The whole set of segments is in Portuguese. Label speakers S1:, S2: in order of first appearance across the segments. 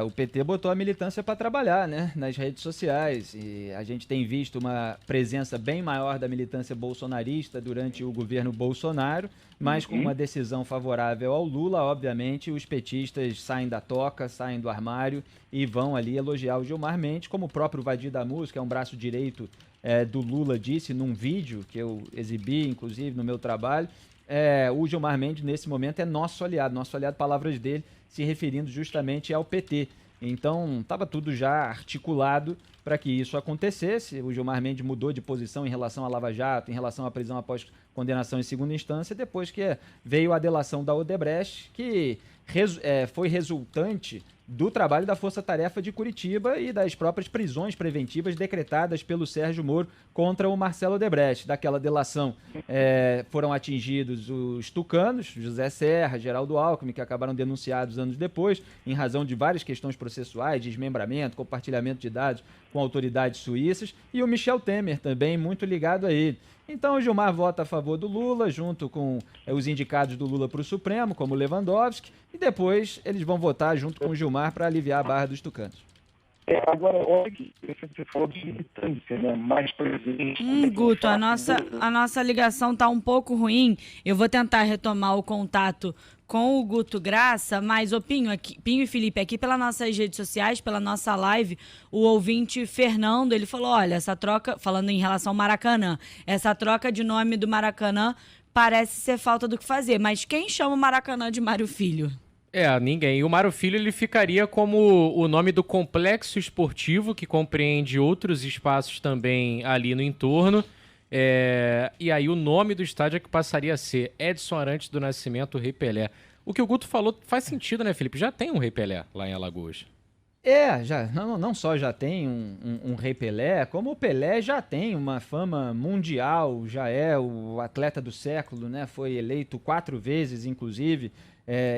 S1: O PT botou a militância para trabalhar, né, nas redes sociais, e a gente tem visto uma presença bem maior da militância bolsonarista durante o governo Bolsonaro, mas com uma
S2: Uhum.
S1: decisão favorável ao Lula, obviamente, os petistas saem da toca, saem do armário e vão ali elogiar o Gilmar Mendes, como o próprio Vadir Damus, que é um braço direito do Lula, disse num vídeo que eu exibi, inclusive, no meu trabalho. O Gilmar Mendes, nesse momento, é nosso aliado, palavras dele, se referindo justamente ao PT. Então, estava tudo já articulado para que isso acontecesse. O Gilmar Mendes mudou de posição em relação à Lava Jato, em relação à prisão após condenação em segunda instância, depois que veio a delação da Odebrecht, que foi resultante do trabalho da Força Tarefa de Curitiba e das próprias prisões preventivas decretadas pelo Sérgio Moro contra o Marcelo Odebrecht. Daquela delação foram atingidos os tucanos, José Serra, Geraldo Alckmin, que acabaram denunciados anos depois, em razão de várias questões processuais, desmembramento, compartilhamento de dados com autoridades suíças, e o Michel Temer também, muito ligado a ele. Então o Gilmar vota a favor do Lula, junto com os indicados do Lula para o Supremo, como Lewandowski, e depois eles vão votar junto com o Gilmar para aliviar a barra dos tucanos.
S2: Agora, olha que você falou de militância, né? Mais presente.
S3: Guto, a nossa ligação tá um pouco ruim. Eu vou tentar retomar o contato com o Guto Graça, mas Pinho e Felipe, aqui pelas nossas redes sociais, pela nossa live, o ouvinte Fernando, ele falou, olha, essa troca, falando em relação ao Maracanã, essa troca de nome do Maracanã parece ser falta do que fazer, mas quem chama o Maracanã de Mário Filho?
S4: Ninguém. E o Mário Filho, ele ficaria como o nome do complexo esportivo, que compreende outros espaços também ali no entorno. E aí o nome do estádio é que passaria a ser Edson Arantes do Nascimento, Rei Pelé. O que o Guto falou faz sentido, né, Felipe? Já tem um Rei Pelé lá em Alagoas.
S1: Não só já tem um Rei Pelé, como o Pelé já tem uma fama mundial, já é o atleta do século, né? Foi eleito 4 vezes, inclusive.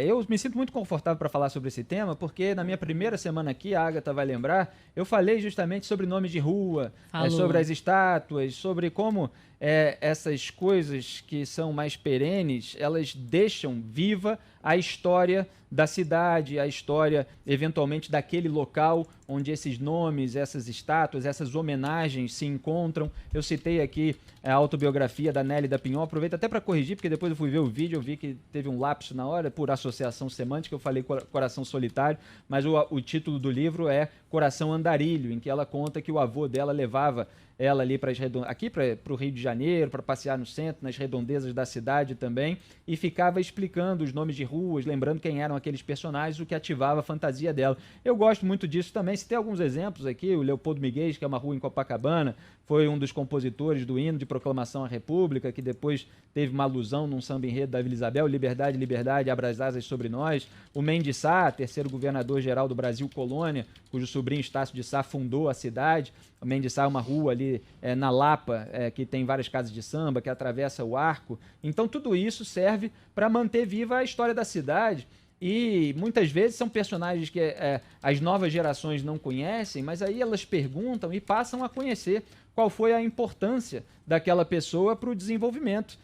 S1: Eu me sinto muito confortável para falar sobre esse tema, porque na minha primeira semana aqui, a Agatha vai lembrar, eu falei justamente sobre nomes de rua, sobre as estátuas, sobre como essas coisas que são mais perenes, elas deixam viva a história da cidade, a história, eventualmente, daquele local onde esses nomes, essas estátuas, essas homenagens se encontram. Eu citei aqui a autobiografia da Nelly da Pinhon, aproveito até para corrigir, porque depois eu fui ver o vídeo, eu vi que teve um lapso na hora, por associação semântica, eu falei Coração Solitário, mas o título do livro é Coração Andarilho, em que ela conta que o avô dela levava ela ali para o Rio de Janeiro, para passear no centro, nas redondezas da cidade também, e ficava explicando os nomes de ruas, lembrando quem eram aqueles personagens, o que ativava a fantasia dela. Eu gosto muito disso também. Se tem alguns exemplos aqui, o Leopoldo Miguel, que é uma rua em Copacabana, foi um dos compositores do hino de proclamação à República, que depois teve uma alusão num samba enredo da Vila Isabel, Liberdade, Liberdade, abra as asas sobre nós. O Mendes Sá, terceiro governador-geral do Brasil Colônia, cujo sobrinho Estácio de Sá fundou a cidade. O Mendes Sá é uma rua ali na Lapa, que tem várias casas de samba, que atravessa o Arco. Então tudo isso serve para manter viva a história da cidade. E muitas vezes são personagens que as novas gerações não conhecem, mas aí elas perguntam e passam a conhecer qual foi a importância daquela pessoa para o desenvolvimento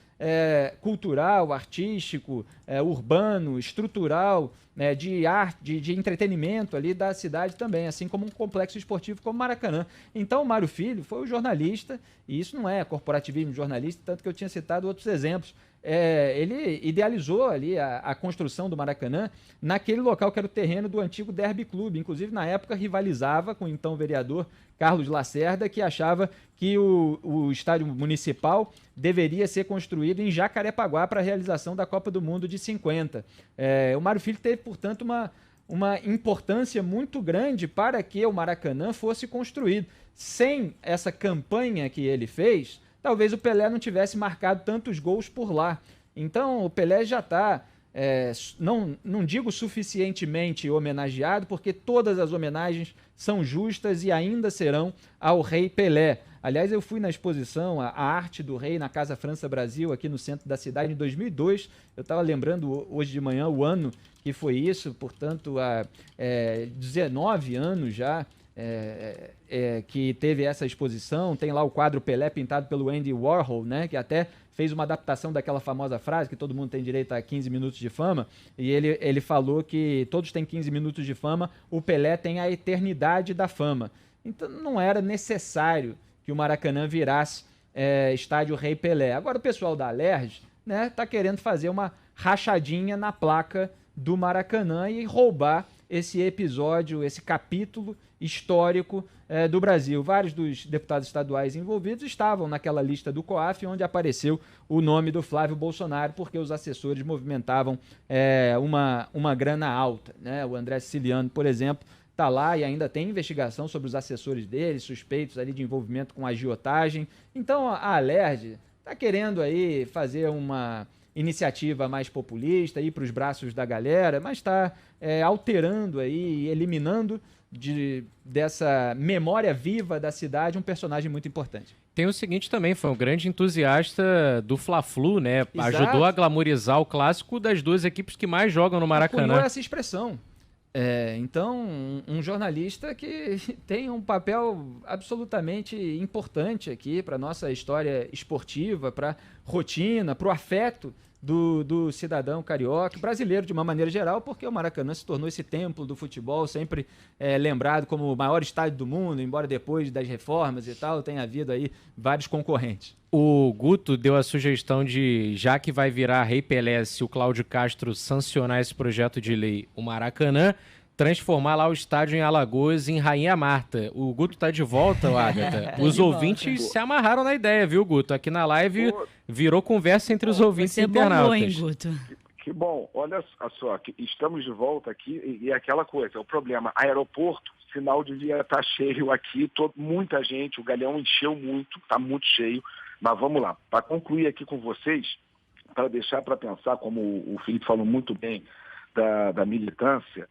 S1: cultural, artístico, urbano, estrutural, de arte, de entretenimento ali da cidade também, assim como um complexo esportivo como o Maracanã. Então o Mário Filho foi o jornalista, e isso não é corporativismo jornalista, tanto que eu tinha citado outros exemplos. Ele idealizou ali a construção do Maracanã naquele local que era o terreno do antigo Derby Clube. Inclusive, na época, rivalizava com o então vereador Carlos Lacerda, que achava que o estádio municipal deveria ser construído em Jacarepaguá para a realização da Copa do Mundo de 50. O Mário Filho teve, portanto, uma importância muito grande para que o Maracanã fosse construído. Sem essa campanha que ele fez, talvez o Pelé não tivesse marcado tantos gols por lá. Então o Pelé já está, não digo suficientemente homenageado, porque todas as homenagens são justas e ainda serão ao Rei Pelé. Aliás, eu fui na exposição A Arte do Rei na Casa França Brasil, aqui no centro da cidade, em 2002. Eu estava lembrando hoje de manhã o ano que foi isso, portanto, há 19 anos já. que teve essa exposição. Tem lá o quadro Pelé pintado pelo Andy Warhol, né, que até fez uma adaptação daquela famosa frase que todo mundo tem direito a 15 minutos de fama, e ele falou que todos têm 15 minutos de fama, o Pelé tem a eternidade da fama. Então não era necessário que o Maracanã virasse estádio Rei Pelé. Agora o pessoal da Alerj, né, tá querendo fazer uma rachadinha na placa do Maracanã e roubar esse episódio, esse capítulo histórico do Brasil. Vários dos deputados estaduais envolvidos estavam naquela lista do COAF, onde apareceu o nome do Flávio Bolsonaro, porque os assessores movimentavam uma grana alta, né? O André Siciliano, por exemplo, está lá e ainda tem investigação sobre os assessores dele, suspeitos ali de envolvimento com agiotagem. Então a Alerj está querendo aí fazer uma iniciativa mais populista, ir para os braços da galera, mas está alterando aí, eliminando dessa memória viva da cidade um personagem muito importante.
S4: Tem o seguinte também, foi um grande entusiasta do Fla-Flu, né?
S1: Exato.
S4: Ajudou a glamorizar o clássico das duas equipes que mais jogam no Maracanã.
S1: Apoiou essa expressão. Então, um jornalista que tem um papel absolutamente importante aqui para a nossa história esportiva, para a rotina, para o afeto do cidadão carioca, brasileiro de uma maneira geral, porque o Maracanã se tornou esse templo do futebol, sempre lembrado como o maior estádio do mundo, embora depois das reformas e tal tenha havido aí vários concorrentes.
S4: O Guto deu a sugestão de, já que vai virar Rei Pelé, se o Cláudio Castro sancionar esse projeto de lei, o Maracanã, transformar lá o estádio em Alagoas em Rainha Marta. O Guto tá de volta, Agatha. Os ouvintes se amarraram na ideia, viu, Guto? Aqui na live virou conversa entre os ouvintes e internautas.
S3: Hein, Guto?
S2: Que bom, olha só, que estamos de volta aqui e aquela coisa, o problema, aeroporto, sinal devia estar cheio aqui, muita gente, o Galeão encheu muito, está muito cheio, mas vamos lá, para concluir aqui com vocês, para deixar para pensar, como o Felipe falou muito bem da militância,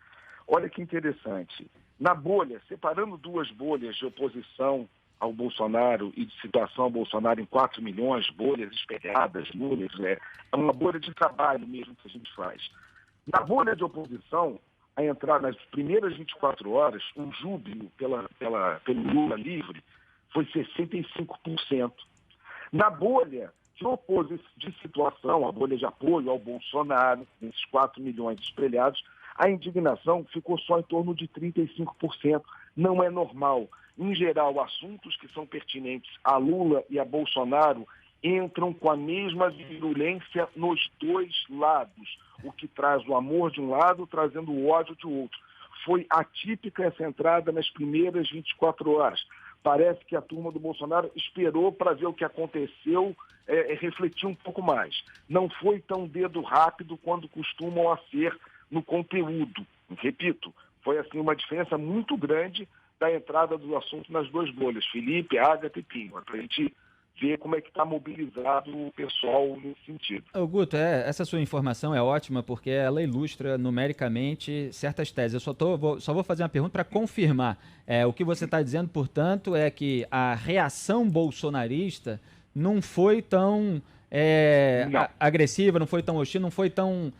S2: olha que interessante, na bolha, separando duas bolhas de oposição ao Bolsonaro e de situação ao Bolsonaro em 4 milhões, bolhas espelhadas, bolhas, é uma bolha de trabalho mesmo que a gente faz. Na bolha de oposição, a entrar nas primeiras 24 horas, um júbilo pelo Lula livre foi 65%. Na bolha de situação, a bolha de apoio ao Bolsonaro, nesses 4 milhões espelhados, a indignação ficou só em torno de 35%. Não é normal. Em geral, assuntos que são pertinentes a Lula e a Bolsonaro entram com a mesma virulência nos dois lados, o que traz o amor de um lado, trazendo o ódio de outro. Foi atípica essa entrada nas primeiras 24 horas. Parece que a turma do Bolsonaro esperou para ver o que aconteceu, refletir um pouco mais. Não foi tão dedo rápido quando costumam a ser no conteúdo. Repito, foi assim uma diferença muito grande da entrada do assunto nas duas bolhas, Felipe, Agatha e Pinho, para a gente ver como é que está mobilizado o pessoal nesse sentido.
S1: Guto, essa sua informação é ótima porque ela ilustra numericamente certas teses. Eu só vou fazer uma pergunta para confirmar. O que você está dizendo, portanto, é que a reação bolsonarista não foi tão agressiva, não foi tão hostil, não foi tão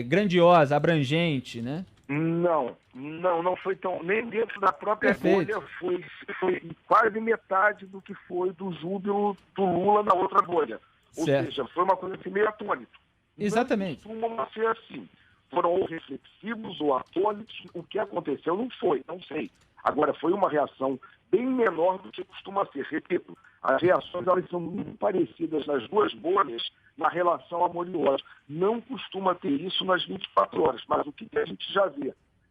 S1: grandiosa, abrangente, né?
S2: Não foi tão... Nem dentro da própria bolha foi quase metade do que foi do júbilo do Lula na outra bolha. Ou seja, foi uma coisa assim meio atônito.
S1: Exatamente.
S2: Não costumam ser assim. Foram ou reflexivos ou atônitos. O que aconteceu não sei. Agora, foi uma reação bem menor do que costuma ser. Repito, as reações elas são muito parecidas nas duas bolhas na relação amor e ódio. Não costuma ter isso nas 24 horas, mas o que a gente já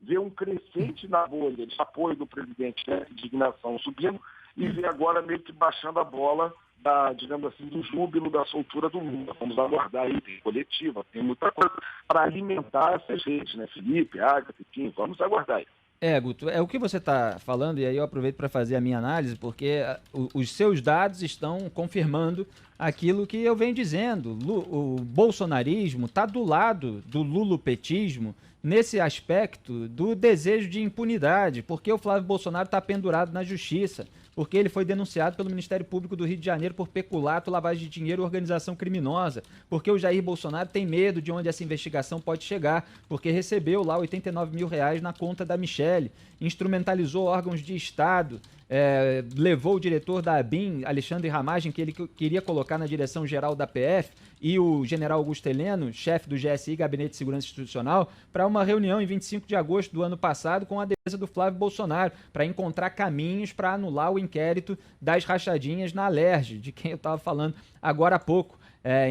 S2: vê um crescente na bolha de apoio do presidente, né, indignação subindo, e vê agora meio que baixando a bola digamos assim, do júbilo da soltura do Lula. Vamos aguardar aí, tem coletiva, tem muita coisa para alimentar essas redes, né, Felipe, Agatha, Kim, vamos aguardar aí.
S1: Guto, o que você está falando, e aí eu aproveito para fazer a minha análise, porque os seus dados estão confirmando aquilo que eu venho dizendo. O bolsonarismo está do lado do lulopetismo nesse aspecto do desejo de impunidade, porque o Flávio Bolsonaro está pendurado na justiça, porque ele foi denunciado pelo Ministério Público do Rio de Janeiro por peculato, lavagem de dinheiro e organização criminosa, porque o Jair Bolsonaro tem medo de onde essa investigação pode chegar, porque recebeu lá 89 mil reais na conta da Michelle, instrumentalizou órgãos de Estado, levou o diretor da ABIN, Alexandre Ramagem, que ele queria colocar na direção geral da PF, e o general Augusto Heleno, chefe do GSI, Gabinete de Segurança Institucional, para uma reunião em 25 de agosto do ano passado com a defesa do Flávio Bolsonaro, para encontrar caminhos para anular o inquérito das rachadinhas na Alerj, de quem eu estava falando agora há pouco.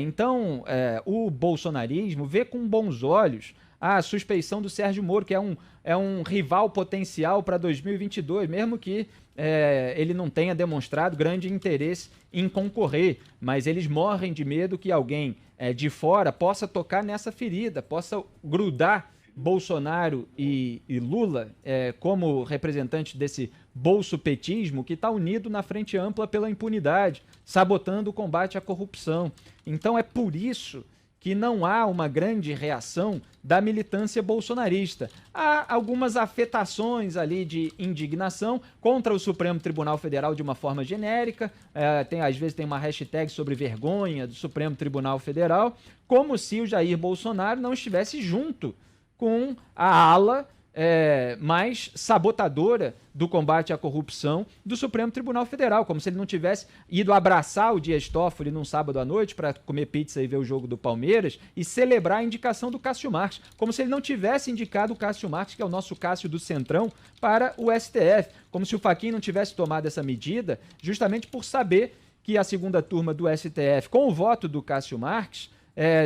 S1: Então, o bolsonarismo vê com bons olhos a suspeição do Sérgio Moro, que é um rival potencial para 2022, mesmo que ele não tenha demonstrado grande interesse em concorrer, mas eles morrem de medo que alguém de fora possa tocar nessa ferida, possa grudar Bolsonaro e Lula como representantes desse bolsopetismo que está unido na frente ampla pela impunidade, sabotando o combate à corrupção. Então é por isso que não há uma grande reação da militância bolsonarista. Há algumas afetações ali de indignação contra o Supremo Tribunal Federal de uma forma genérica, às vezes tem uma hashtag sobre vergonha do Supremo Tribunal Federal, como se o Jair Bolsonaro não estivesse junto com a ala mais sabotadora do combate à corrupção do Supremo Tribunal Federal, como se ele não tivesse ido abraçar o Dias Toffoli num sábado à noite para comer pizza e ver o jogo do Palmeiras e celebrar a indicação do Cássio Marques, como se ele não tivesse indicado o Cássio Marques, que é o nosso Cássio do Centrão, para o STF, como se o Fachin não tivesse tomado essa medida justamente por saber que a segunda turma do STF, com o voto do Cássio Marques,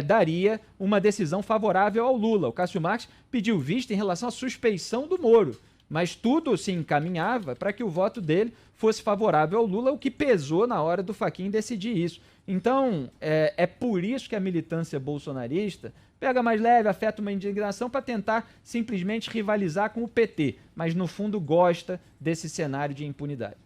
S1: daria uma decisão favorável ao Lula. O Cássio Marques pediu vista em relação à suspeição do Moro, mas tudo se encaminhava para que o voto dele fosse favorável ao Lula, o que pesou na hora do Fachin decidir isso. Então, é por isso que a militância bolsonarista pega mais leve, afeta uma indignação para tentar simplesmente rivalizar com o PT, mas no fundo gosta desse cenário de impunidade.